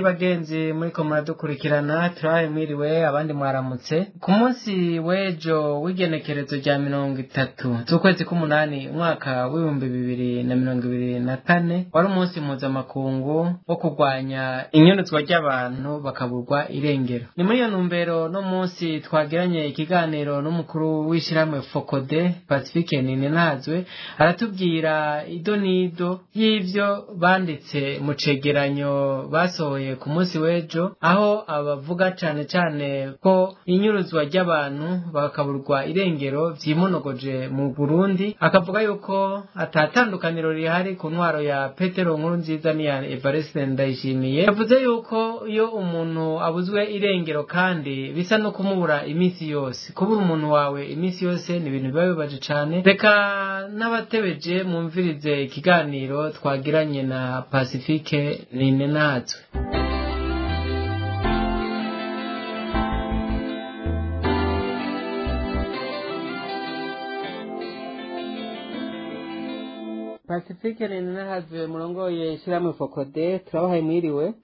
bagenzi muri ko muradukurikirana turahe mwiriwe abandi mwaramutse ku munsi w'ejo w'igenekerezo rya 30 z'ukwezi k'umunani umwaka w'ibihumbi 2024 wari umunsi mpuzamakungu wo kurwanya inyonozwa ry'abantu bakaburwa irengero. Ni muri iyo ntumbero no munsi twagiranye ikiganiro n'umukuru w'ishyirahamwe Focode Pacifique Ninenazwe aratubwira idonido y'ivyo banditse mu cegeranyo basohoye ku munsi w'ejo, aho abavuga cane ko inyuruzwa ry'abantu bakaburwa irengero vyimonogoje mu Burundi, akavuga yuko atatandukaniro rihari ku ntwaro ya Petero Nkurunziza n'iya Evariste Ndayishimiye. Yavuze yuko iyo umuntu abuzwe irengero kandi bisa no kumubura iminsi yose, kubura umuntu wawe iminsi yose ni ibintu biba bibaje cane. Reka n'abatebeje mumvirize ikiganiro twagiranye na Pacifique Ninenazwe. Pacifique Ninenazwe murongoye ishyirahamwe Focode, turabahaye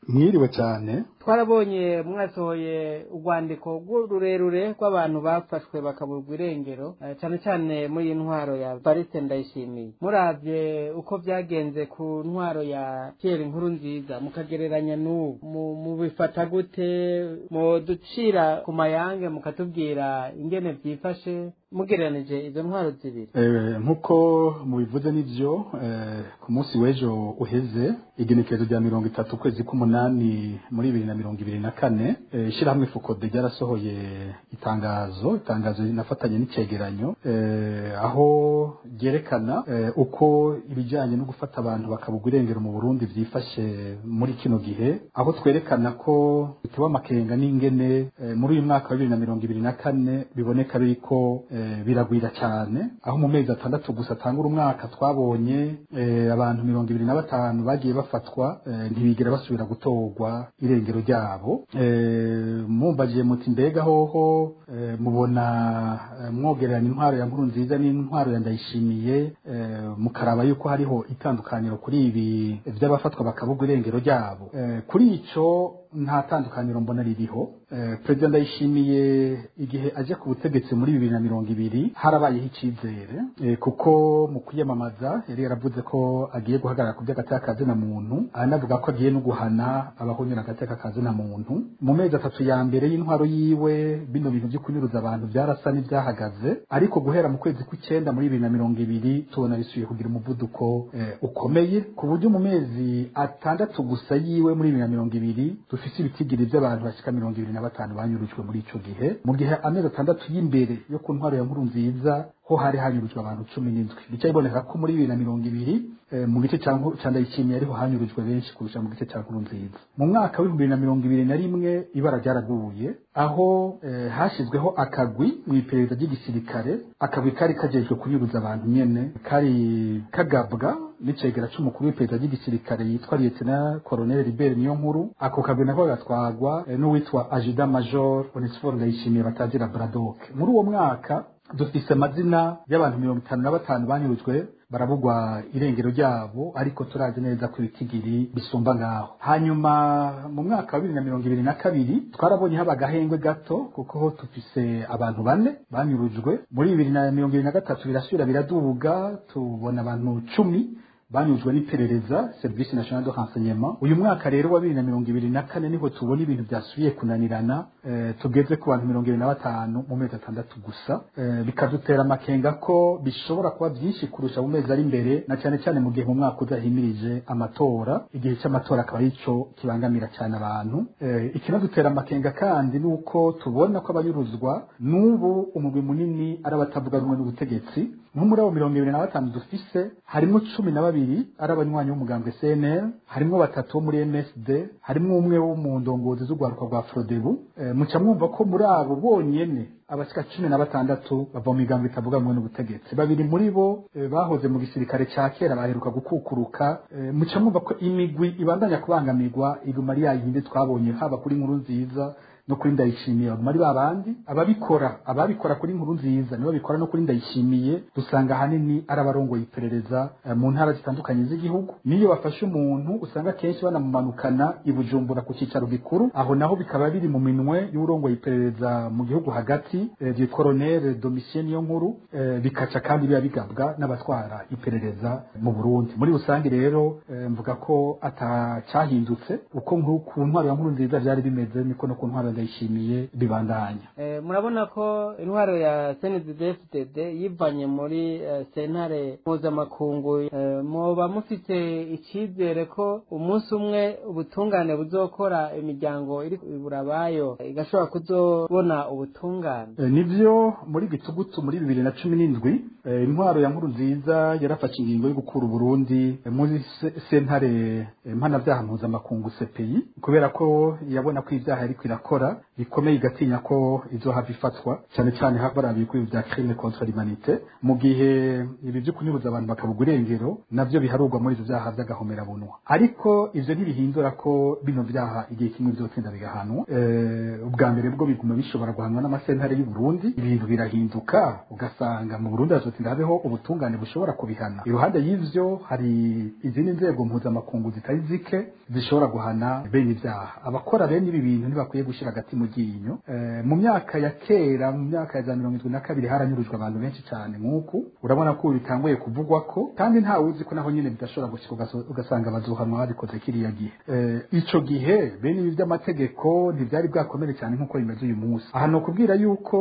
mwiriwe cyane. Twarabonye mwasohoye urwandiko rurerure rw'abantu bafashwe bakaburwa irengero cyane muri intwaro ya Evariste Ndayishimiye. Muravye uko byagenze ku ntwaro ya Pierre Nkurunziza mukagereranya n'ubu mu bifata gute, mu ducira ku mayange mukatubwira ingene byifashe mugereranije izo ntwaro zibiri? Nkuko mubivuze nivyo, ku munsi w'ejo uheze igenekerezo rya 30 kwezi k'umunani muri 2024 ishyirahamwe Focode ryarasohoye itangazo nafatanye n'icegeranyo aho ryerekana uko ibijyanye no gufata abantu bakabugwa irengero mu Burundi vyifashe muri kino gihe, aho twerekana ko bitewe amakenga n'ingene muri uyu mwaka wa 2024 biboneka biriko biragwira cyane, aho mu mezi 6 gusa tangura umwaka twabonye abantu 25 bagiye bafatwa ntibigera basubira gutorwa irengero ryabo. Mumbagiye muti mbega hoho mubona mwogereranya intwaro ya Nkurunziza n'intwaro ya Ndayishimiye, mukaraba yuko hariho itandukaniro kuri ibi by'abafatwa bakabugwa irengero ryabo? Kuri ico nta tandukaniro mbona ririho. President Ndayishimiye igihe aje ku butegetsi muri 2020 harabayeho icizere, kuko mu kwiyamamaza yari yaravuze ko agiye guhagarara ku by'agateka na muntu, anavuga ko agiye no guhana abahonyora agateka na muntu. Mu mezi 3 ya mbere y'intwaro yiwe bino bintu byo kunyuruza abantu byarasa n'ibyahagaze, ariko guhera mu kwezi kw'icenda muri 2020 tubona bisubiye kugira umuvuduko ukomeye, ku buryo mu mezi 6 gusa yiwe muri 2020 dufise ibitigiri by'abantu bashika 25 banyurujwe muri ico gihe, mu gihe amezi 6 y'imbere yo ku ntwaro ya Nkurunziza ho hari hanyurujwe abantu 17. Bica iboneka ko muri 2020 mu gice ca Ndayishimiye ariho hanyurujwe benshi kurusha mu gice ca Nkurunziza. Mu mwaka wa 2021 ibara ryaraguye, aho hashizweho akagwi mu iperereza ry'igisirikare, akagwi kari kajejwe kunyuruza abantu nyene, kari kagabwa n'icegera c'umukuru w'iperereza ry'igisirikare yitwa Lieutenant Colonel Libert Niyonkuru. Ako kagwi nako gatwagwa n'uwitwa Adjudant Major Onesphore Ndayishimiye batazira Braddock. Muri uwo mwaka dufise amazina y'abantu 55 banyurujwe barabugwa irengero ryabo, ariko turazi neza ko ibitigiri bisumba ngaho. Hanyuma mu mwaka wa 2022 twarabonye haba gahengwe gato, kuko ho tufise abantu 4 banyurujwe. Muri 2023 birasubira biraduga, tubona abantu 10 banyuzwe n'iperereza Service National de Renseignement. Uyu mwaka rero wa 2024 niho tubona ibintu byasubiye kunanirana, tugeze ku bantu 25 mu mezi 6 gusa, bikadutera amakenga ko bishobora kuba byinshi kurusha mu mezi ari imbere, na cyane mu gihe mu mwaka uzahimirije amatora, igihe cy'amatora akaba arico kibangamira cyane abantu. Ikinadutera amakenga kandi nuko tubona ko abanyuruzwa n'ubu umugwi munini ari abatavuga rumwe n'ubutegetsi. Nko muri abo 25 dufise harimo 12 ari abanywanyi b'umugambwe CNL, harimo 3 muri MSD, harimo umwe wo mu ndongozi z'ugwaruka rwa Frodebu. Muca mwumva ko muri abo bonyene abashika 16 bava mu migambwe itavuga rumwe n'ubutegetsi. 2 muri bo bahoze mu gisirikare ca kera baheruka gukukuruka. Muca mwumva ko imigwi ibandanya kubangamirwa iguma ari yayindi twabonye haba kuri Nkurunziza no kuri Ndayishimiye baguma ari babandi ababikora kuri Nkuru Nziza nibo babikora no kuri Ndayishimiye dusanga hanini ari abarongoye iperereza mu ntara zitandukanye z'igihugu niyo bafashe umuntu usanga kenshi banamumanukana i Bujumbura ku cicaro gikuru aho naho bikaba biri mu minwe y'urongoye iperereza mu gihugu hagati du colonel Domitien Niyonkuru bikaca kandi biba bigabwa n'abatwara iperereza mu Burundi muri rusange rero mvuga ko atacyahindutse uko ku ntwaro ya Nkuru Nziza byari bimeze niko no ku ntwaro Ndayishimiye bibandanya murabona ko intwaro ya CNDD-FDD yivanye muri sentare mpuzamakungu muba mufite icyizere ko umunsi umwe ubutungane buzokora imiryango iri burabayo igashobora kuzobona ubutungane nivyo muri gitugutu muri 2017 intwaro ya Nkuru Nziza yarafashe ingingo yo gukura Burundi muri sentare mpanavyaha mpuzamakungu CPI kubera ko yabona ko ivyaha ariko irakora bikomeye igatinya ko izohava ifatwa cyane cyane habarabiye kuri bya crime contre l'humanité mu gihe ibi byo kunyuruza abantu bakabuga irengero navyo biharurwa muri ivyo vyaha vy'agahomera bunwa ariko ivyo ntibihindura ko bino vyaha igihe kimwe vyotsinda bigahanwa ubwa mbere bwo biguma bishobora guhanwa n'amasentare y'u Burundi ibintu birahinduka ugasanga mu Burundi hazotsinda habeho ubutungane bushobora kubihana iruhande y'ivyo hari izindi nzego mpuzamakungu zitari zike zishobora guhana bene ivyaha abakora bene ibi bintu ntibakwiye gushira agati mu ryinyo mu myaka ya kera mu myaka ya 72 haranyurujwe abantu benshi cyane nk'uku urabona ko bitanguye kuvugwa ko kandi nta wuzi ko naho nyine bidashobora gushika ugasanga bazuhanwa babikoze kiriya gihe ico gihe bene ibi by'amategeko ntibyari bwakomere cyane nk'uko bimeze uyu munsi aha no kubwira yuko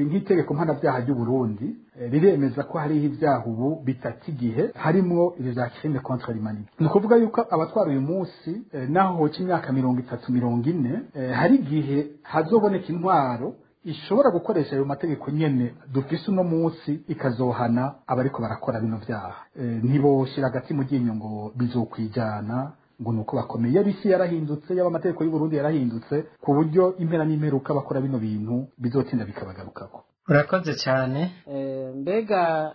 nk'itegeko mpanavyaha ry'u Burundi riremeza ko hariho ibyaha ubu bitatu igihe harimwo ibyo bya crime contre l'humanité ni ukuvuga yuko abatwara uyu munsi naho hoca imyaka 30-40 hari igihe hazoboneka intwaro ishobora gukoresha ayo mategeko nyene dufise uno munsi ikazohana abariko barakora bino vyaha ntiboshira agati mu ryinyo ngo bizokwijana ngo nuko bakomeye yabisi yarahindutse yaba amategeko y'u Burundi yarahindutse ku buryo impera n'imperuka bakora bino bintu bizotinda bikabagarukako urakoze cyane mbega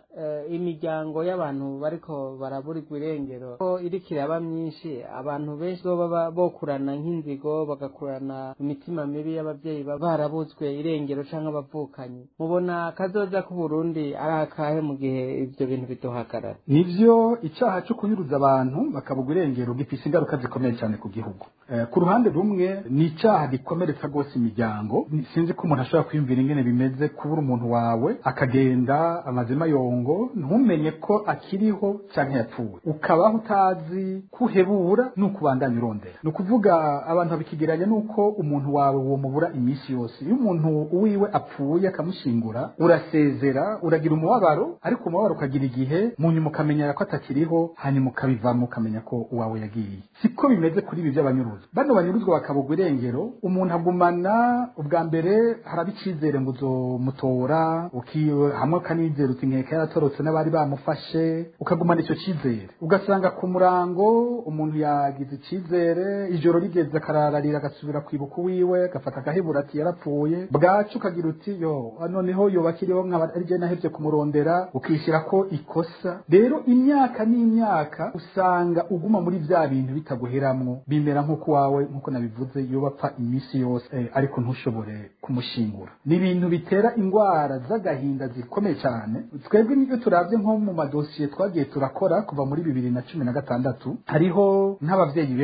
imiryango y'abantu bariko baraburirwa irengero ko iriko iraba myinshi abantu benshi baba bokurana nk'inzigo bagakurana imitima mibi y'abavyeyi barabuzwe irengero canke abavukanye mubona kazoza ku Burundi ari akahe mu gihe ivyo bintu bidohagarara nivyo icaha cyo kunyuruza abantu bakabugwa irengero gifise ingaruka zikomeye cyane ku gihugu ku ruhande rumwe ni icaha gikomeretsa gose imiryango sinzi ko umuntu ashobora kwiyumvira ingene bimeze kubura umuntu wawe akagenda amazima yongo ntumenye ko akiriho canke yapfuye ukabaho utazi kuhebura n'ukubandanya urondera no kuvuga abantu babikigeranya nuko umuntu wawe wo mubura imisi yose iyo umuntu uwiwe apfuye akamushingura urasezera uragira umubabaro ariko umubabaro ukagira igihe mu nyuma ukamenya ko atakiriho hanyuma ukabivamo ukamenya ko uwawe yagiye siko bimeze kuri ibi by'abanyuruzi bano banyuruzwa bakabugwa irengero umuntu agumana ubwa mbere harabicizere ngo uzomutora ukiwe hamwe kanizera uti nkeka yaratorotse n'abari bamufashe ukagumana icyo cizere ugasanga ku murango umuntu yagize icizere ijoro rigeze akarararira agasubira kwibuka wiwe gafata agahebura ati yarapfuye bwacu ukagira uti yo noneho yobakiriho nk'aba ari je nahevye kumurondera ukishira ko ikosa rero imyaka n'imyaka usanga uguma muri vya bintu bitaguheramwo bimera nk'uko wawe nk'uko nabivuze yo bapfa imisi yose ariko ntushobore kumushingura ni ibintu bitera ingwara z'agahinda zikomeye cyane twebwe nibyo turavye nko mu madosiye twagiye turakora kuva muri 2016 hariho nk'abavyeyi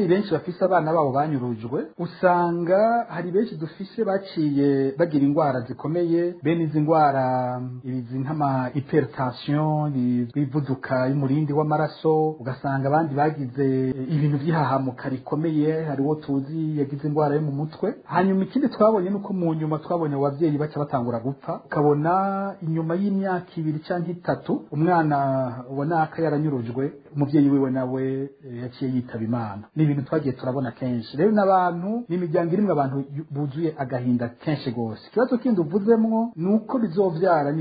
benshi bafise abana babo banyurujwe usanga hari benshi dufise baciye bagira ingwara zikomeye bene izi ngwara izi nk'ama hypertension bivuduka y'umurindi w'amaraso ugasanga abandi bagize ibintu by'ihahamuka rikomeye hariwo tuzi yagize ingwara yo mu mutwe hanyuma ikindi twabonye nuko mu nyuma twabonye abavyeyi baca batangura gupfa ukabona inyuma y'imyaka 2 canke 3 umwana ubona yaranyurujwe umuvyeyi wiwe nawe yaciye yitaba Imana ni ibintu twagiye turabona kenshi rero n'abantu n'imiryango irimwe abantu buzuye agahinda kenshi gose kibazo kindi uvuzemwo nuko bizovyara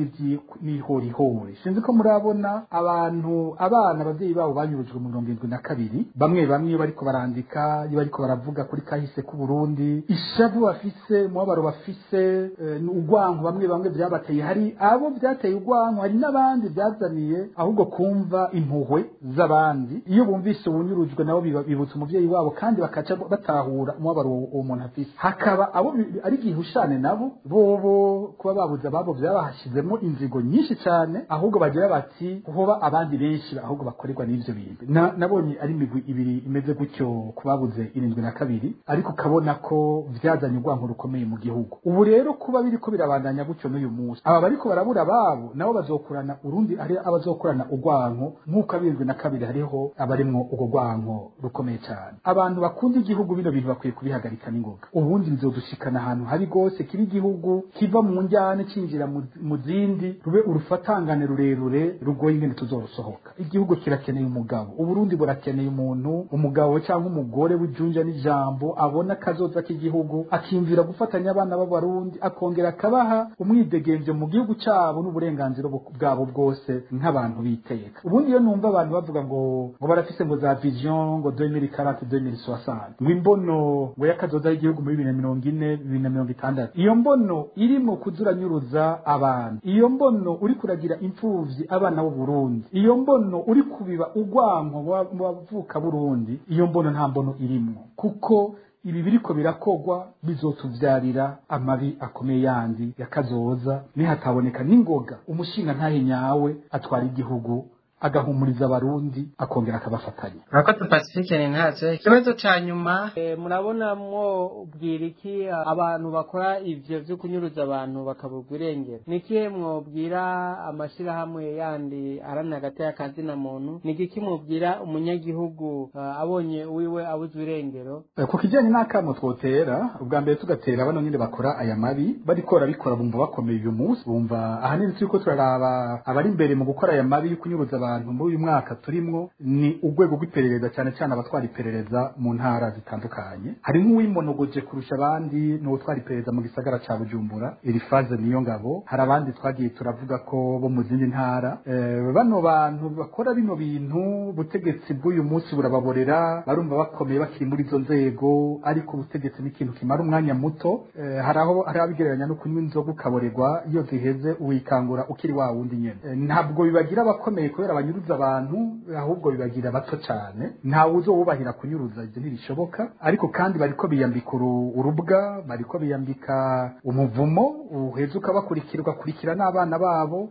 n'ihorihori sinzi ko murabona abana abavyeyi babo banyurujwe mu 72 bamwe bariko barandika bariko baravuga kuri kahise ku Burundi ishavu bafise umubabaro bafise urwanko bamwe bamwe byabateye, hari abo byateye urwanko, hari n'abandi byazaniye ahubwo kumva impuhwe z'abandi. Iyo bumvise ubunyurujwe nabo bibutsa umuvyeyi wabo kandi bakaca batahura umubabaro uwo muntu afise. Hakaba abo ari gihushane nabo bobo kuba babuza babo byabahashizemo inzigo nyinshi cyane, ahubwo bagira bati hoba abandi benshi ahubwo bakorerwa n'ivyo bintu. Nabonye ari imigwi ibiri imeze gutyo kubabuze 72, ariko kabona ko vyazanye urwanko rukomeye mu gihugu. Ubu rero kuba biriko birabandanya gutyo n'uyu munsi, aba bariko barabura babo nabo bazokurana urundi ari abazokurana urwanko nk'uko 72 hariho abarimwo urwo rwanko rukomeye cyane. Abantu bakunda igihugu bino bintu bakwiye kubihagarika n'ingoga, ubundi bizodushikana ahantu hari gose kiba igihugu kiva mu njyane cinjira mu zindi, rube urufatangane rurerure rugoye ingene tuzorusohoka. Igihugu kirakeneye umugabo, uburundi burakeneye umuntu, umugabo cyangwa umugore w'ijunja n'ijambo abona kazoza k'igihugu, akimvira gufatanya abana b'abarundi, akongera akabaha umwidegemvyo mu gihugu cyabo n'uburenganzira bwabo bwose nk'abantu biteka. Ubundi iyo numva abantu bavuga ngo barafise ngo za vision ngo 2040 2060 ngo imbono ngo yakazoza y'igihugu muri 2040 2060, iyo mbono irimo kuzuranyuruza abantu, iyo mbono uri kuragira impfuvyi abana b'u Burundi, iyo mbono uri kubiba urwanko bavuka Burundi, iyo mbono nta mbono irimo, kuko ibi biriko birakogwa bizotuvyarira amabi akomeye yandi yakazoza nihataboneka n'ingoga umushinga ntahe nyawe atwara igihugu agahumuriza abarundi akongera akabafatanya. Murakoze Pacifique Ninkaze. Ikibazo ca nyuma, murabona mwo ubwira iki abantu bakora ivyo vyo kunyuruza abantu bakabugwa irengero? Nikihe mwobwira amashirahamwe yandi aramya hagati y'akazi na muntu? Nigiki mwobwira umunyagihugu abonye uwiwe abuzwa irengero? Ku kijanye n'akamo twotera, ubwa mbere tugatera bano nyine bakora aya mabi bariko barabikora bumva bakomeye uyu munsi, bumva ahanini turiko turaraba abari imbere mu gukora aya mabi yo kunyuruza abantu muri uyu mwaka turimwo ni urwego rw'iperereza, cyane cyane abatwara iperereza mu ntara zitandukanye. Hari nk'uwimonogoje kurusha abandi n'utwara iperereza mu gisagara ca Bujumbura, Elifaze Niyongabo. Hari abandi twagiye turavuga ko bo mu zindi ntara. Bano bantu bakora bino bintu ubutegetsi bw'uyu munsi burababorera, barumva bakomeye bakiri muri izo nzego, ariko ubutegetsi n'ikintu kimara umwanya muto. Hari abigereranya no kunywa inzoga ukaborerwa, iyo ziheze uwikangura ukiri wa wundi nyene. Ntabwo bibagira abakomeye kubera banyuruza abantu, ahubwo bibagira bato cyane. Ntawe uzowubahira kunyuruza, ibyo ntibishoboka. Ariko kandi bariko biyambika urubwa, bariko biyambika umuvumo uheze ukabakurikira n'abana babo,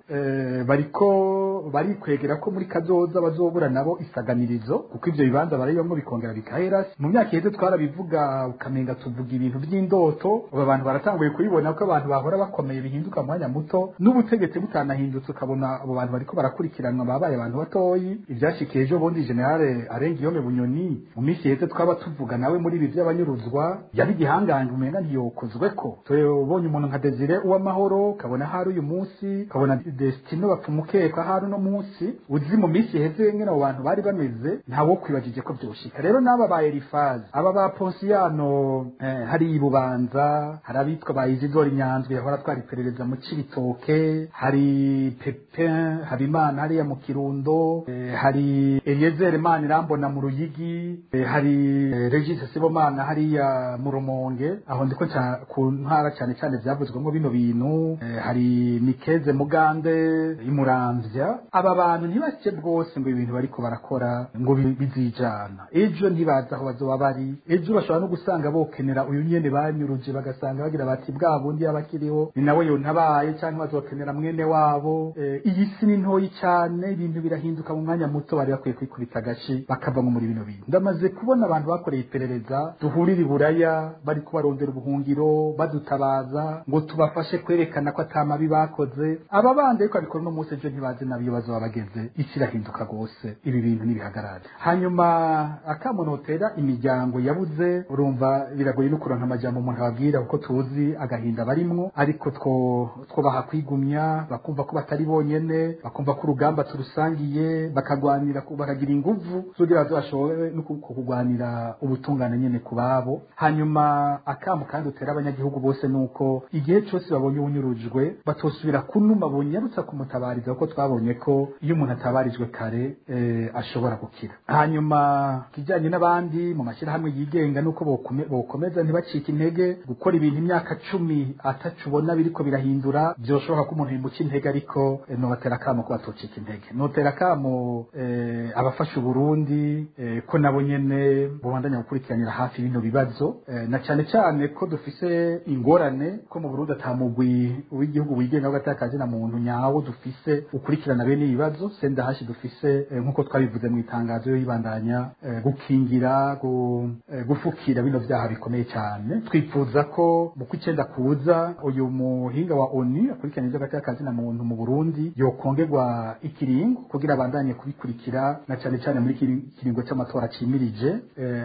barikwegera ko muri kazoza bazobura nabo isaganirizo, kuko ivyo bibanza barayibamwo bikongera bikahera. Mu myaka iheze twarabivuga ukamenga tuvuga ibintu by'indoto, aba bantu baratanguye kubibona ko abantu bahora bakomeye bihinduka mwanya muto, n'ubutegetsi butanahindutse ukabona abo bantu bariko barakurikiranwa babaye abantu batoyi. Ivyashikiye ejo bundi Generale Arengiyome Bunyoni mu minsi iheze twaba tuvuga nawe muri ibi by'abanyuruzwa yari gihangange umenga ntiyokozweko. Tubonye umuntu nka Desire Uwamahoro, kabona hari uyu munsi, kabona Destino bapfumukeka hari no munsi, uzi mu minsi iheze ngene abo bantu bari bameze ntawo kwibagije ko byoshika. Rero n'aba ba Elifaze, aba ba Ponsiano hari ibubanza, hari abitwa ba Izidori Nyanzwe yahora twari iperereza mu Cibitoke, hari Pepin Habimana hariya mu Kirundo, hari Eliezer Manirambona mu Ruyigi, hari Regis Sibomana hariya mu Rumonge, aho ndiko ku ntara cyane cyane byavuzwemo bino bintu, hari Nikeze Mugande imuramvya. Aba bantu ntibacye bwose ngo ibintu bariko barakora ngo bizijana, ejo ntibaza aho bazoba bari, ejo bashobora no gusanga bokenera uyu nyene banyuruje, bagasanga bagira bati bwa bundi yabakiriho ni nawe yontabaye, cyangwa bazokenera mwene wabo. Iyi si ni ntoyi cyane, ibintu birahinduka mu mwanya muto, bari bakwiye kwikubita agashi bakava muri bino bintu. Ndamaze kubona abantu bakoreye iperereza duhurira iburaya bari kubarondera ubuhungiro badutabaza ngo tubafashe kwerekana ko atamabi bakoze. Aba bandi ariko abikora no munsi ejo ntibazi nabiyo bazoba bageze, ikirahinduka gose, ibi bintu nibihagarara. Hanyuma akamonotera imiryango yabuze, urumva biragoye no kuronka amajambo umuntu ababwira kuko tuzi agahinda barimwo, ariko twobaha kwigumya, bakumva ko batari bonyene, bakumva ko urugamba turusangiye, bakagwanira bakagira inguvu kugira bazashobore no kugwanira ubutungane nyene kubabo. Hanyuma akamu kandi utera abanyagihugu bose nuko igihe cyose babonye unyurujwe batosubira kunuma bonyarutsa kumutabariza, kuko twabonye ko iyo umuntu atabarijwe kare ashobora gukira. Hanyuma kijanye n'abandi mu mashyirahamwe yigenga nuko bokomeza ntibacike intege, gukora ibintu imyaka 10 atacubona biriko birahindura byoshoboka ko umuntu yimuka intege, ariko nobatera kamo ko batocika intege. Notera kamo abafasha Burundi ko nabo nyene bobandanya gukurikiranira hafi bino bibazo, na cyane cyane ko dufise ingorane ko mu Burundi atamugwi w'igihugu wigenga w'agatakaje na muntu nyawo dufise ukurikirana bene ibibazo. Senda hashi dufise nkuko twabivuze mu itangazo yo yibandanya gukingira gufukira bino vyaha bikomeye cyane. Twifuza ko mu kwicenda kuza uyu muhinga wa ONU akurikirana ivy'agatakaje na muntu mu Burundi yokongerwa ikiringo kugira abandanye kubikurikira, na cyane cyane muri kiringo cy'amatora cimirije.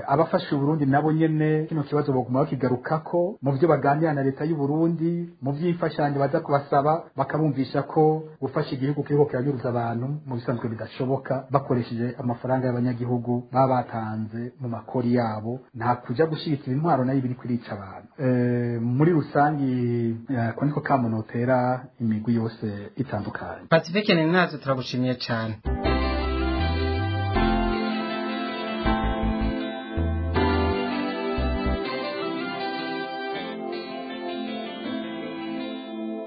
Abafasha Burundi nabo nyene kino kibazo baguma bakigarukako mu byo baganira na leta y'u Burundi, mu by'imfashanyo baza kubasaba bakabumvisha ko gufasha igihugu kiriko kiranyuruza abantu mu bisanzwe bidashoboka, bakoresheje amafaranga y'abanyagihugu baba batanze mu makori yabo, nta kuja gushigikira intwaro nayo biri kurica abantu. Muri rusangi ko niko kamunotera imigwi yose itandukanye. Pacifique Ninkazo turagushimiye cyane.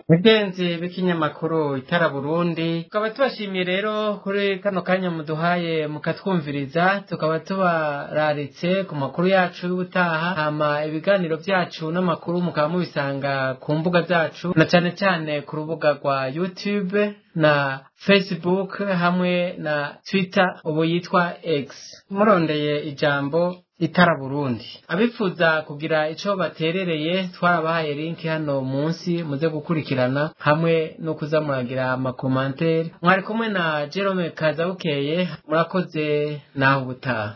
Mugenzi b'ikinyamakuru Itara Burundi, tukaba tubashimiye rero kuri kano kanya muduhaye mukatwumviriza, tukaba tubararitse ku makuru yacu y'ubutaha. Hama ibiganiro byacu n'amakuru mukaba mubisanga ku mbuga zacu, na cyane cyane ku rubuga rwa YouTube na Facebook hamwe na Twitter ubu yitwa X, murondeye ijambo Itara Burundi. Abifuza kugira ico baterereye twarabahaye link hano munsi muze gukurikirana hamwe no kuza muragira amakomantere. Mwari kumwe na Jerome Kazabukeye, murakoze naho ubutaha.